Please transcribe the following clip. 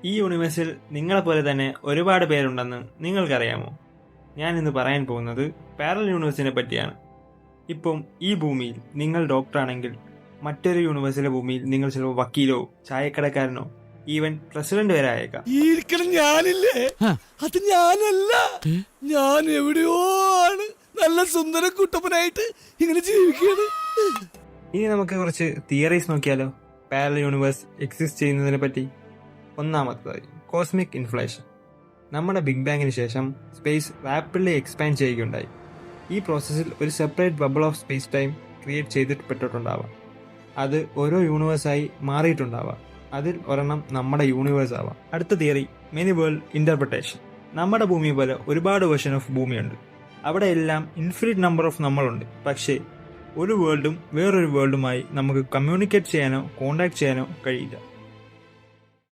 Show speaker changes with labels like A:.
A: ഈ യൂണിവേഴ്സിൽ നിങ്ങളെപ്പോലെ തന്നെ ഒരുപാട് പേരുണ്ടെന്ന് നിങ്ങൾക്കറിയാമോ? ഞാൻ ഇന്ന് പറയാൻ പോകുന്നത് പാരലൽ യൂണിവേഴ്സിനെ പറ്റിയാണ്. ഇപ്പം ഈ ഭൂമിയിൽ നിങ്ങൾ ഡോക്ടറാണെങ്കിൽ മറ്റൊരു യൂണിവേഴ്സിലെ ഭൂമിയിൽ നിങ്ങൾ ചിലപ്പോൾ വക്കീലോ ചായക്കടക്കാരനോ ഈവൻ പ്രസിഡന്റ് വരെ ആയേക്കാം.
B: ഞാനില്ലേ, അത് ഞാനല്ല. ഞാൻ എവിടെയോ ആണ് നല്ല സുന്ദര കുട്ടപ്പനായിട്ട് ഇങ്ങനെ ജീവിക്കുകയാണ്.
A: ഇനി നമുക്ക് കുറച്ച് തിയറീസ് നോക്കിയാലോ പാരലൽ യൂണിവേഴ്സ് എക്സിസ്റ്റ് ചെയ്യുന്നതിനെ പറ്റി. ഒന്നാമത്തേതായി കോസ്മിക് ഇൻഫ്ലേഷൻ. നമ്മുടെ ബിഗ് ബാങ്ങിന് ശേഷം സ്പേസ് റാപ്പിഡ്ലി എക്സ്പാൻഡ് ചെയ്യുകയുണ്ടായി. ഈ പ്രോസസ്സിൽ ഒരു separate bubble of space time create ചെയ്തിട്ടുണ്ടാവാം. അത് ഓരോ യൂണിവേഴ്സായി മാറിയിട്ടുണ്ടാവാം. അതിൽ ഒരെണ്ണം നമ്മുടെ യൂണിവേഴ്സ് ആവാം. അടുത്ത തിയറി മെനി വേൾഡ് ഇന്റർപ്രിട്ടേഷൻ. നമ്മുടെ ഭൂമി പോലെ ഒരുപാട് വേർഷൻ ഓഫ് ഭൂമിയുണ്ട്. അവിടെ എല്ലാം ഇൻഫിനിറ്റ് നമ്പർ ഓഫ് നമ്മളുണ്ട്. പക്ഷേ ഒരു വേൾഡും വേറൊരു വേൾഡുമായി നമുക്ക് കമ്മ്യൂണിക്കേറ്റ് ചെയ്യാനോ കോണ്ടാക്ട് ചെയ്യാനോ കഴിയില്ല.